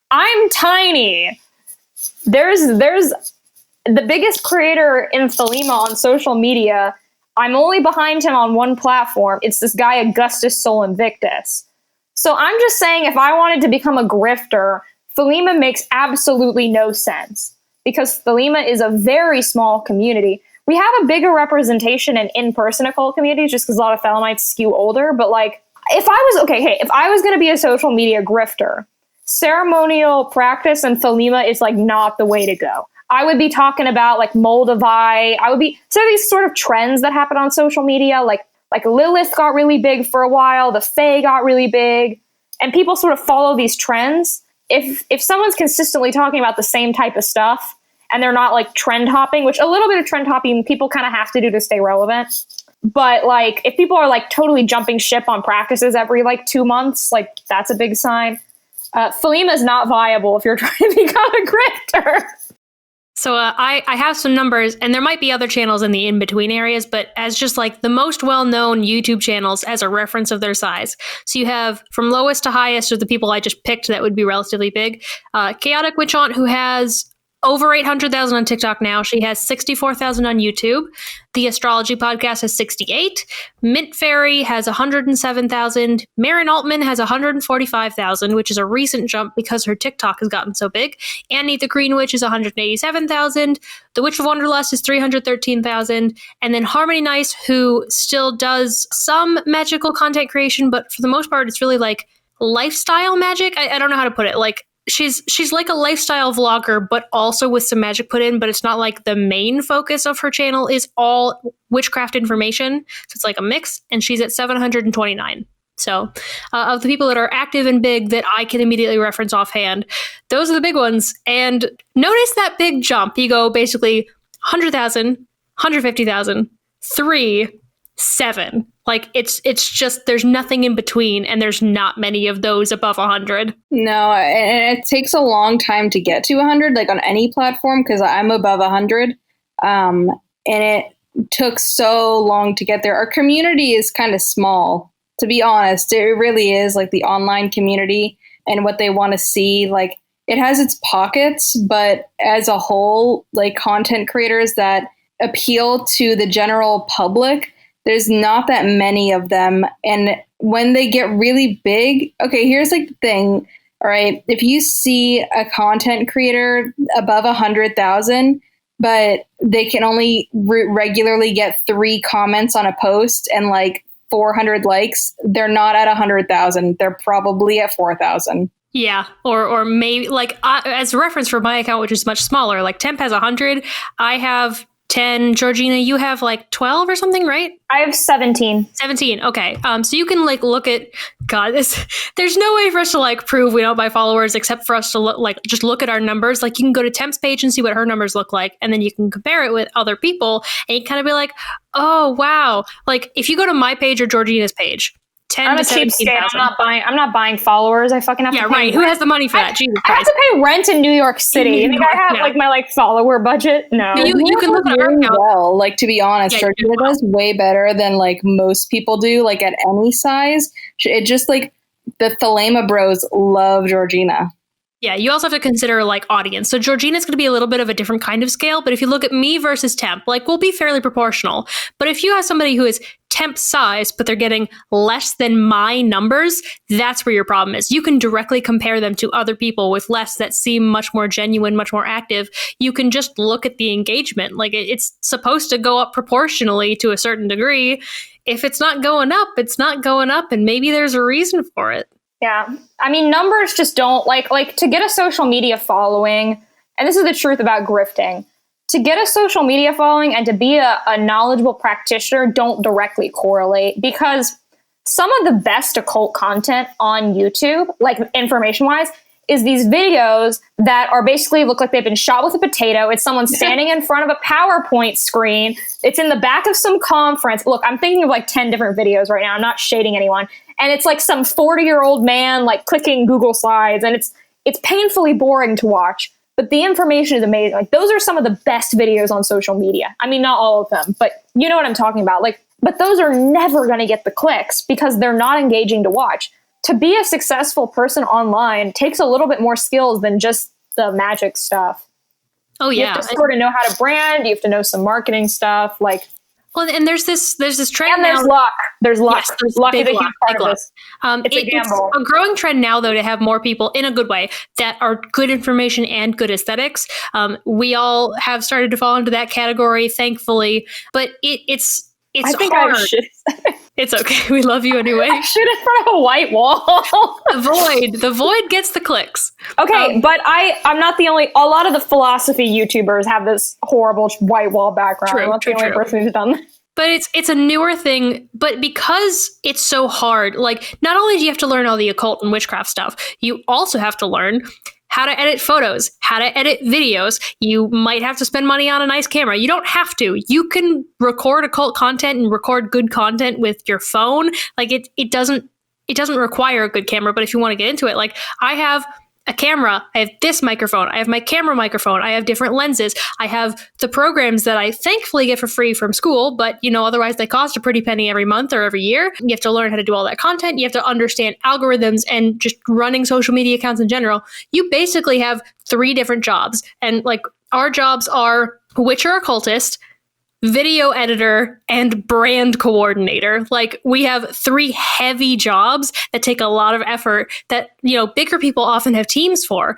I'm tiny. There's the biggest creator in Thelema on social media. I'm only behind him on one platform. It's this guy, Augustus Sol Invictus. So I'm just saying, if I wanted to become a grifter, Thelema makes absolutely no sense because Thelema is a very small community. We have a bigger representation in in-person occult communities just because a lot of Thelemites skew older. But like, if I was going to be a social media grifter, ceremonial practice and Thelema is like not the way to go. I would be talking about like Moldavai. I would be some of these sort of trends that happen on social media, like Lilith got really big for a while, the Fae got really big, and people sort of follow these trends. If someone's consistently talking about the same type of stuff and they're not like trend hopping, which a little bit of trend hopping people kind of have to do to stay relevant. But like if people are like totally jumping ship on practices every like 2 months, like that's a big sign. Thelema is not viable if you're trying to become a grifter. So I have some numbers, and there might be other channels in the in-between areas, but as just like the most well-known YouTube channels as a reference of their size. So you have from lowest to highest of the people I just picked that would be relatively big. Chaotic Witch Aunt, who has over 800,000 on TikTok now. She has 64,000 on YouTube. The Astrology Podcast has 68. Mint Fairy has 107,000. Marin Altman has 145,000, which is a recent jump because her TikTok has gotten so big. Annie the Green Witch is 187,000. The Witch of Wanderlust is 313,000. And then Harmony Nice, who still does some magical content creation, but for the most part, it's really like lifestyle magic. I don't know how to put it. Like, She's like a lifestyle vlogger, but also with some magic put in, but it's not like the main focus of her channel is all witchcraft information. So it's like a mix, and she's at 729. So of the people that are active and big that I can immediately reference offhand, those are the big ones. And notice that big jump. You go basically 100,000, 150,000, 3, 7. Like it's just there's nothing in between, and there's not many of those above 100. No, and it takes a long time to get to 100, like on any platform, because I'm above 100, and it took so long to get there. Our community is kind of small, to be honest. It really is, like the online community and what they want to see. Like it has its pockets, but as a whole, like content creators that appeal to the general public, there's not that many of them. And when they get really big, okay, here's like the thing. All right. If you see a content creator above 100,000, but they can only regularly get 3 comments on a post and like 400 likes, they're not at 100,000. They're probably at 4,000. Yeah, or maybe like as a reference for my account, which is much smaller, like Temp has 100. I have 10. Georgina, you have like 12 or something, right? I have 17. 17. Okay. So you can like look at there's no way for us to like prove we don't buy followers except for us to just look at our numbers. Like you can go to Temp's page and see what her numbers look like, and then you can compare it with other people, and you kind of be like, oh wow. Like if you go to my page or Georgina's page, 10 I'm to a cheapskate. 17,000. I'm not buying followers. I fucking have to pay right. rent. Who has the money for that? Jesus I have Christ. to pay rent in New York City. You think I have like my like follower budget? No. You can look at our really account. well. Like to be honest, Yeah, Georgina does way better than like most people do. Like at any size, it just like the Thelema bros love Georgina. Yeah, you also have to consider like audience. So Georgina's going to be a little bit of a different kind of scale, but if you look at me versus Temp, like we'll be fairly proportional. But if you have somebody who is Temp size, but they're getting less than my numbers, that's where your problem is. You can directly compare them to other people with less that seem much more genuine, much more active. You can just look at the engagement. Like it's supposed to go up proportionally to a certain degree. If it's not going up, it's not going up, and maybe there's a reason for it. Yeah. I mean, numbers just don't like to get a social media following. And this is the truth about grifting. To get a social media following and to be a knowledgeable practitioner don't directly correlate, because some of the best occult content on YouTube, like information wise, is these videos that are basically look like they've been shot with a potato. It's someone standing in front of a PowerPoint screen. It's in the back of some conference. Look, I'm thinking of like 10 different videos right now. I'm not shading anyone. And it's like some 40-year-old man like clicking Google Slides, and it's painfully boring to watch. But the information is amazing. Like those are some of the best videos on social media. I mean, not all of them, but you know what I'm talking about. Like, but those are never going to get the clicks because they're not engaging to watch. To be a successful person online takes a little bit more skills than just the magic stuff. Oh yeah, you have to sort of know how to brand. You have to know some marketing stuff. Like, well, and there's this trend, and there's now. luck. There's luck. Yes, there's luck big is a luck, huge part big of luck. this. It's a gamble. It's a growing trend now, though, to have more people in a good way that are good information and good aesthetics. We all have started to fall into that category, thankfully, but it's I think hard. I should. It's okay. We love you anyway. I shoot in front of a white wall. The void gets the clicks. Okay, but I'm not the only. A lot of the philosophy YouTubers have this horrible white wall background. I'm not the only person who's done that. But it's a newer thing, but because it's so hard, like not only do you have to learn all the occult and witchcraft stuff, you also have to learn how to edit photos, how to edit videos. You might have to spend money on a nice camera. You don't have to. You can record occult content and record good content with your phone. Like it doesn't require a good camera, but if you want to get into it, like I have a camera, I have this microphone, I have my camera microphone, I have different lenses, I have the programs that I thankfully get for free from school, but otherwise they cost a pretty penny every month or every year. You have to learn how to do all that content. You have to understand algorithms and just running social media accounts in general. You basically have 3 different jobs. And like our jobs are Witcher occultist, video editor, and brand coordinator. Like we have 3 heavy jobs that take a lot of effort that, bigger people often have teams for.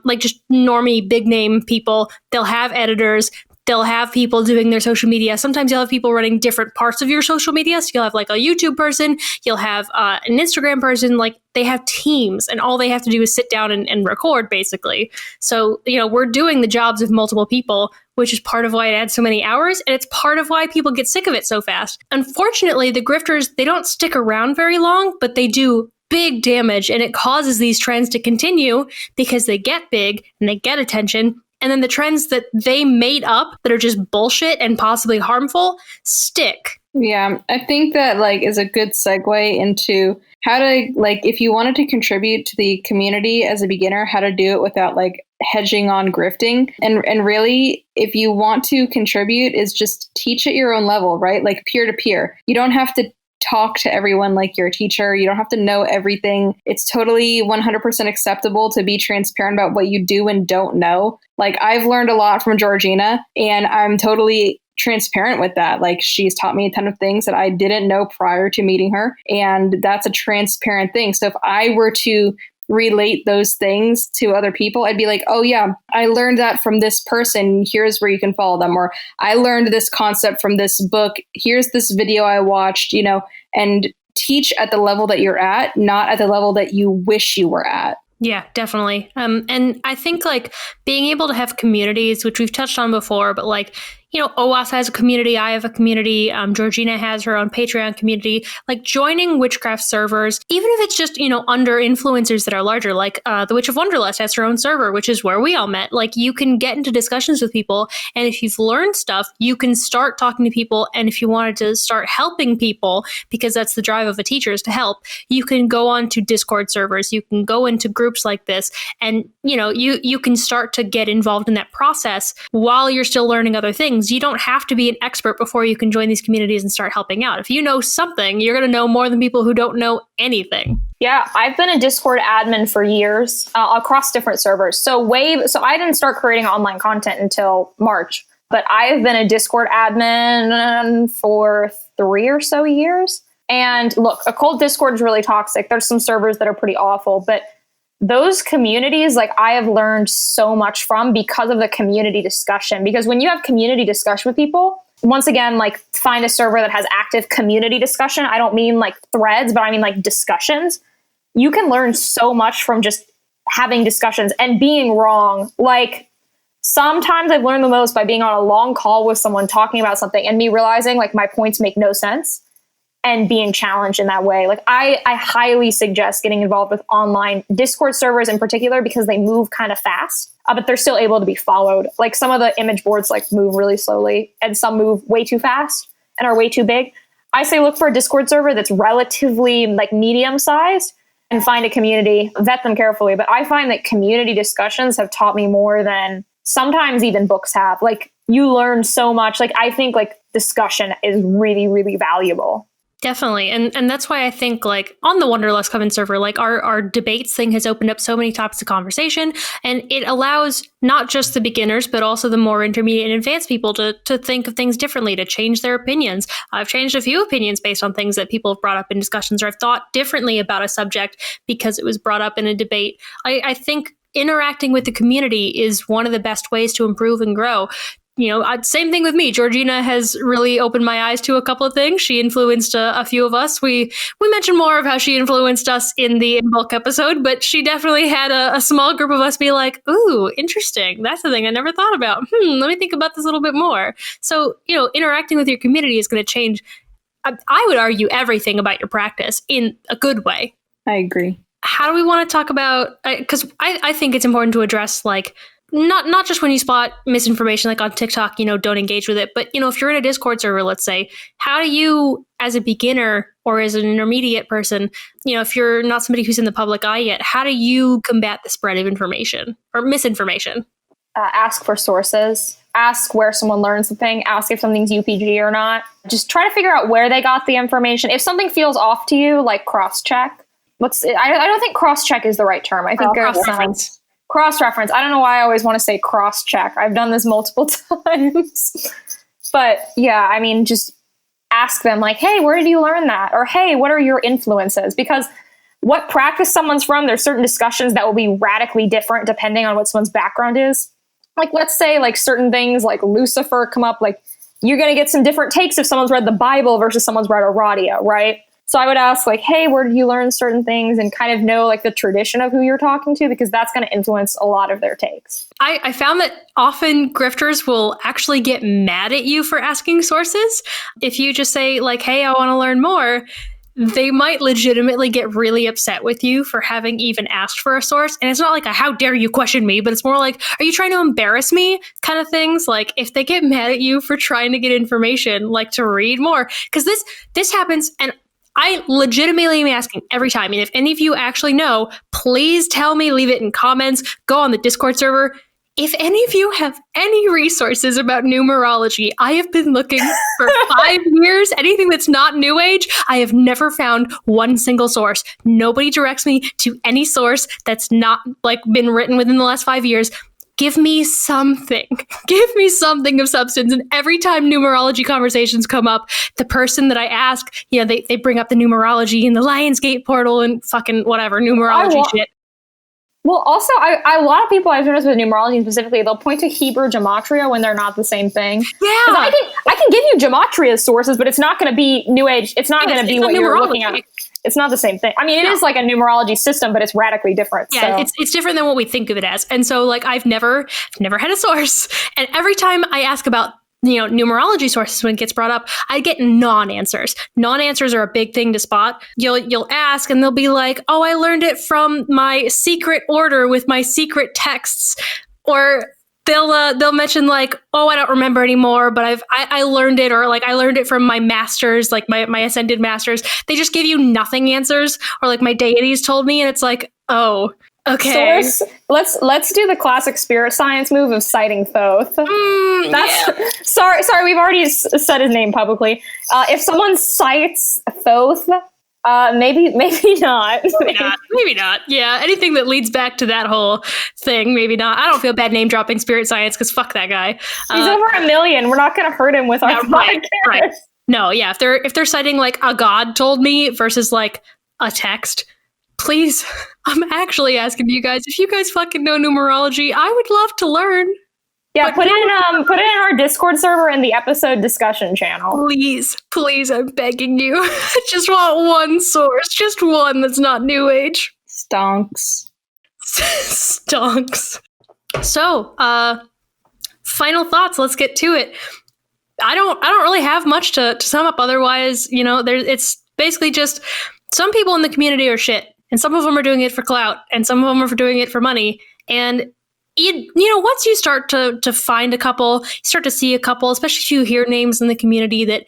Like just normie big name people, they'll have editors, they'll have people doing their social media. Sometimes you'll have people running different parts of your social media. So you'll have like a YouTube person, you'll have an Instagram person, like they have teams and all they have to do is sit down and record basically. So, we're doing the jobs of multiple people, which is part of why it adds so many hours. And it's part of why people get sick of it so fast. Unfortunately, the grifters, they don't stick around very long, but they do big damage. And it causes these trends to continue because they get big and they get attention. And then the trends that they made up that are just bullshit and possibly harmful stick. Yeah, I think that is a good segue into how to, if you wanted to contribute to the community as a beginner, how to do it without hedging on grifting. And really, if you want to contribute, is just teach at your own level, right? Like peer to peer. You don't have to talk to everyone like you're a teacher. You don't have to know everything. It's totally 100% acceptable to be transparent about what you do and don't know. Like I've learned a lot from Georgina, and I'm totally transparent with that. Like she's taught me a ton of things that I didn't know prior to meeting her. And that's a transparent thing. So if I were to relate those things to other people, I'd be like, oh yeah, I learned that from this person. Here's where you can follow them. Or I learned this concept from this book. Here's this video I watched, and teach at the level that you're at, not at the level that you wish you were at. Yeah, definitely. And I think being able to have communities, which we've touched on before, but OWASP has a community, I have a community, Georgina has her own Patreon community, joining witchcraft servers, even if it's just, under influencers that are larger, the Witch of Wonderlust has her own server, which is where we all met. You can get into discussions with people, and if you've learned stuff, you can start talking to people, and if you wanted to start helping people, because that's the drive of a teacher is to help, you can go on to Discord servers, you can go into groups like this, and, you can start to get involved in that process while you're still learning other things. You don't have to be an expert before you can join these communities and start helping out. If you know something, you're going to know more than people who don't know anything. Yeah, I've been a Discord admin for years across different servers. So I didn't start creating online content until March, but I've been a Discord admin for 3 or so years. And look, Occult Discord is really toxic. There's some servers that are pretty awful, but those communities, like, I have learned so much from because of the community discussion. Because when you have community discussion with people, once again, like, find a server that has active community discussion. I don't mean like threads, but I mean like discussions. You can learn so much from just having discussions and being wrong. Like, sometimes I've learned the most by being on a long call with someone talking about something and me realizing like my points make no sense and being challenged in that way. Like, I highly suggest getting involved with online Discord servers in particular because they move kind of fast, but they're still able to be followed. Like, some of the image boards like move really slowly and some move way too fast and are way too big. I say look for a Discord server that's relatively like medium sized and find a community, vet them carefully. But I find that community discussions have taught me more than sometimes even books have. Like, you learn so much. Like, I think like discussion is really, really valuable. Definitely. And that's why I think, like, on the Wanderlust Coven server, like, our debates thing has opened up so many topics of conversation, and it allows not just the beginners, but also the more intermediate and advanced people to think of things differently, to change their opinions. I've changed a few opinions based on things that people have brought up in discussions, or I've thought differently about a subject because it was brought up in a debate. I think interacting with the community is one of the best ways to improve and grow. You know, same thing with me. Georgina has really opened my eyes to a couple of things. She influenced a few of us. We mentioned more of how she influenced us in the book episode, but she definitely had a small group of us be like, ooh, interesting. That's the thing I never thought about. Let me think about this a little bit more. So, you know, interacting with your community is going to change, I would argue, everything about your practice in a good way. I agree. How do we want to talk about, because I think it's important to address, like, not just when you spot misinformation, like on TikTok, you know, don't engage with it. But, you know, if you're in a Discord server, let's say, how do you, as a beginner or as an intermediate person, you know, if you're not somebody who's in the public eye yet, how do you combat the spread of information or misinformation? Ask for sources. Ask where someone learned something. Ask if something's UPG or not. Just try to figure out where they got the information. If something feels off to you, like cross-check. I don't think cross-check is the right term. I think cross-reference. Cross-reference. I don't know why I always want to say cross-check. I've done this multiple times. But yeah, I mean, just ask them like, hey, where did you learn that? Or hey, what are your influences? Because what practice someone's from, there's certain discussions that will be radically different depending on what someone's background is. Like, let's say like certain things like Lucifer come up, like you're going to get some different takes if someone's read the Bible versus someone's read Aradia, right? So I would ask like, hey, where did you learn certain things, and kind of know like the tradition of who you're talking to, because that's going to influence a lot of their takes. I found that often grifters will actually get mad at you for asking sources. If you just say like, hey, I want to learn more, they might legitimately get really upset with you for having even asked for a source. And it's not like a how dare you question me, but it's more like, are you trying to embarrass me kind of things? Like, if they get mad at you for trying to get information, like to read more, because this happens. And I legitimately am asking every time. And if any of you actually know, please tell me, leave it in comments, go on the Discord server. If any of you have any resources about numerology, I have been looking for 5 years. Anything that's not New Age, I have never found one single source. Nobody directs me to any source that's not like been written within the last 5 years. Give me something. Give me something of substance. And every time numerology conversations come up, the person that I ask, you know, they bring up the numerology and the Lionsgate portal and fucking whatever, numerology shit. Well, also, a lot of people I've noticed with numerology specifically, they'll point to Hebrew gematria when they're not the same thing. Yeah. I can give you gematria sources, but it's not going to be New Age. It's not going to be what you're looking at. It's not the same thing. I mean, it is like a numerology system, but it's radically different. Yeah, so. it's different than what we think of it as. And so, like, I've never had a source. And every time I ask about, you know, numerology sources when it gets brought up, I get non-answers. Non-answers are a big thing to spot. You'll ask and they'll be like, oh, I learned it from my secret order with my secret texts. Or they'll mention like, oh, I don't remember anymore, but I learned it, or like I learned it from my masters, like my ascended masters. They just give you nothing answers, or like my deities told me, and it's like, oh, okay. So let's do the classic spirit science move of citing Thoth. Sorry, we've already said his name publicly. If someone cites Thoth, Maybe not. Maybe not. Yeah, anything that leads back to that whole thing, maybe not. I don't feel bad name dropping Spirit Science because fuck that guy. He's over 1 million. We're not going to hurt him with our podcast. Right. No, yeah. If they're citing like a god told me versus like a text, please, I'm actually asking you guys if you guys fucking know numerology. I would love to learn. Yeah, put it in our Discord server in the episode discussion channel. Please, I'm begging you. I just want one source, just one that's not New Age. Stonks. Stonks. So, final thoughts. Let's get to it. I don't really have much to sum up. Otherwise, it's basically just some people in the community are shit, and some of them are doing it for clout, and some of them are doing it for money, and once you start to find a couple, you start to see a couple, especially if you hear names in the community that,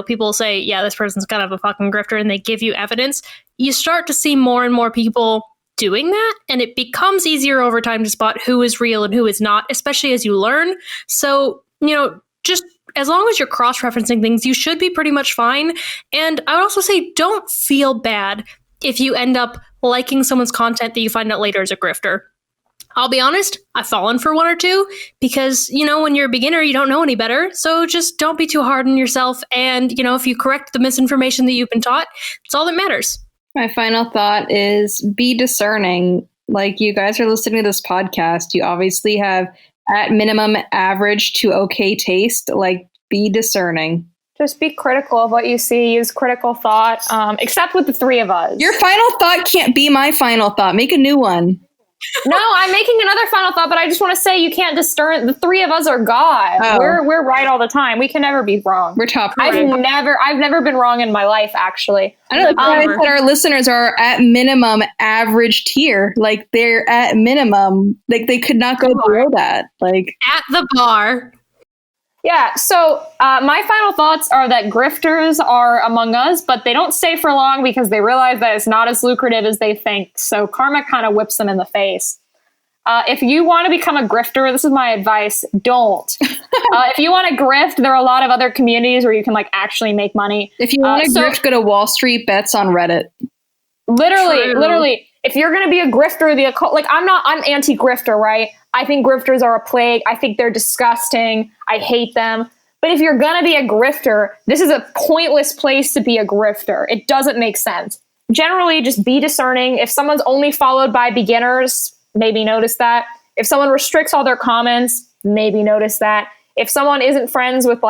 people say, yeah, this person's kind of a fucking grifter, and they give you evidence, you start to see more and more people doing that, and it becomes easier over time to spot who is real and who is not, especially as you learn. So, just as long as you're cross-referencing things, you should be pretty much fine. And I would also say don't feel bad if you end up liking someone's content that you find out later is a grifter. I'll be honest, I've fallen for one or two because, when you're a beginner, you don't know any better. So just don't be too hard on yourself. And, if you correct the misinformation that you've been taught, it's all that matters. My final thought is be discerning. Like, you guys are listening to this podcast. You obviously have, at minimum, average to okay taste. Like, be discerning. Just be critical of what you see. Use critical thought, except with the three of us. Your final thought can't be my final thought. Make a new one. No, I'm making another final thought, but I just want to say you can't discern. The three of us are God. Oh. We're right all the time. We can never be wrong. We're top. I've never been wrong in my life, actually. I know that our listeners are at minimum average tier. Like, they're at minimum. Like, they could not go below that. Like, at the bar. Yeah, so my final thoughts are that grifters are among us, but they don't stay for long because they realize that it's not as lucrative as they think. So karma kind of whips them in the face. If you want to become a grifter, this is my advice, don't. If you want to grift, there are a lot of other communities where you can actually make money. If you want to grift, go to Wall Street Bets on Reddit. Literally. If you're going to be a grifter, the occult, I'm anti-grifter, right? I think grifters are a plague. I think they're disgusting. I hate them. But if you're going to be a grifter, this is a pointless place to be a grifter. It doesn't make sense. Generally, just be discerning. If someone's only followed by beginners, maybe notice that. If someone restricts all their comments, maybe notice that. If someone isn't friends with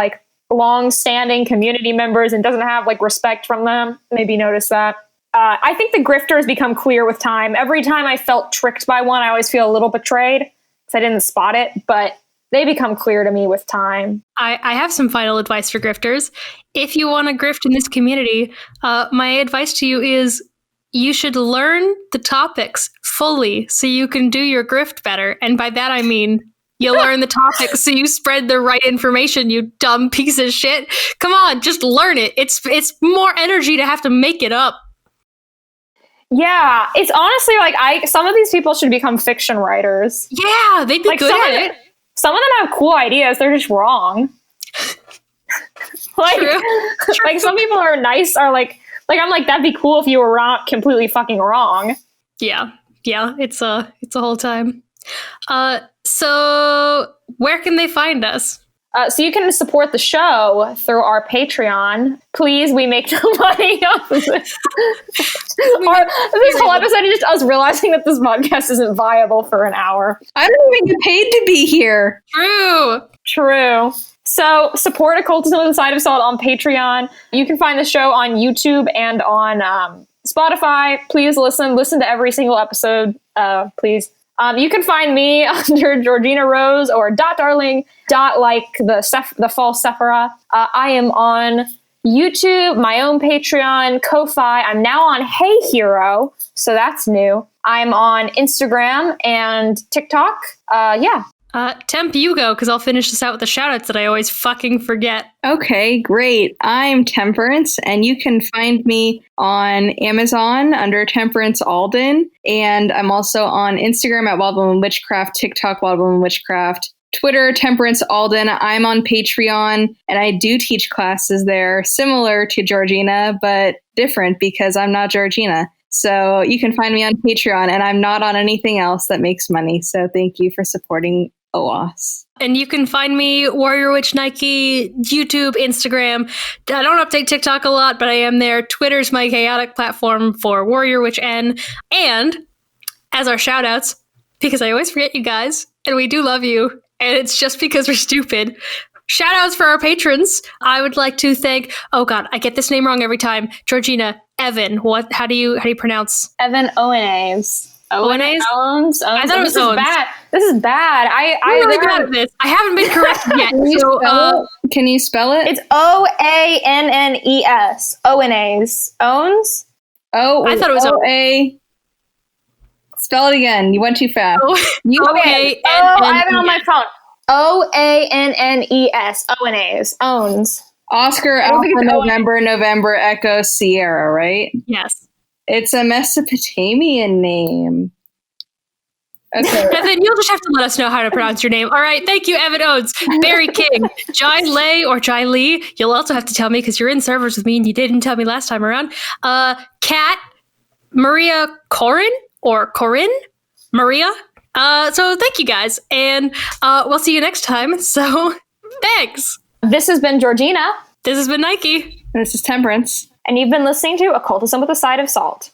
long-standing community members and doesn't have respect from them, maybe notice that. I think the grifters become clear with time. Every time I felt tricked by one, I always feel a little betrayed because I didn't spot it, but they become clear to me with time. I have some final advice for grifters. If you want to grift in this community, my advice to you is you should learn the topics fully so you can do your grift better. And by that, I mean you learn the topics so you spread the right information, you dumb piece of shit. Come on, just learn it. It's more energy to have to make it up. Yeah, it's honestly some of these people should become fiction writers. Yeah, they'd be good at it. Some of them have cool ideas, they're just wrong. True. Some people are nice, I'm that'd be cool if you were wrong, completely fucking wrong. Yeah, it's a whole time. So where can they find us? So you can support the show through our Patreon. Please, we make no money off of this. This whole episode is just us realizing that this podcast isn't viable for an hour. I don't even get paid to be here. True. So support Occultism with a Side of Salt on Patreon. You can find the show on YouTube and on Spotify. Please listen to every single episode. Please. You can find me under Georgina Rose or .darling, the false Sephira. I am on YouTube, my own Patreon, Ko-Fi. I'm now on Hey Hero, so that's new. I'm on Instagram and TikTok. Temp, you go, because I'll finish this out with the shoutouts that I always fucking forget. Okay, great. I'm Temperance, and you can find me on Amazon under Temperance Alden, and I'm also on Instagram at Wild Woman Witchcraft, TikTok Wild Woman Witchcraft, Twitter, Temperance Alden. I'm on Patreon, and I do teach classes there, similar to Georgina, but different because I'm not Georgina. So you can find me on Patreon, and I'm not on anything else that makes money. So thank you for supporting OWASP. And you can find me, Warrior Witch Nike, YouTube, Instagram. I don't update TikTok a lot, but I am there. Twitter's my chaotic platform for Warrior Witch N. And as our shout outs, because I always forget you guys, and we do love you, and it's just because we're stupid. Shout outs for our patrons. I would like to thank, oh God, I get this name wrong every time. Georgina, Evan, how do you pronounce? Evan Owenays. Owenays? Owns. I thought it was This is Owens. bad. This is bad. I'm really bad at this. I haven't been corrected yet. Can you spell it? It's Oannes. Owenays. Owns? I thought it was O-A. Spell it again. You went too fast. Okay. I have it on my phone. Oannes. Owenays. Owns. Oscar, Alpha, November, Echo, Sierra, right? Yes. It's a Mesopotamian name. Okay. And then you'll just have to let us know how to pronounce your name. All right. Thank you, Evan Oates, Barry King, Jai Lei or Jai Lee. You'll also have to tell me because you're in servers with me and you didn't tell me last time around. Kat, Maria Corin or Corinne, Maria. So thank you guys. And we'll see you next time. So thanks. This has been Georgina. This has been Nike. This is Temperance. And you've been listening to Occultism with a Side of Salt.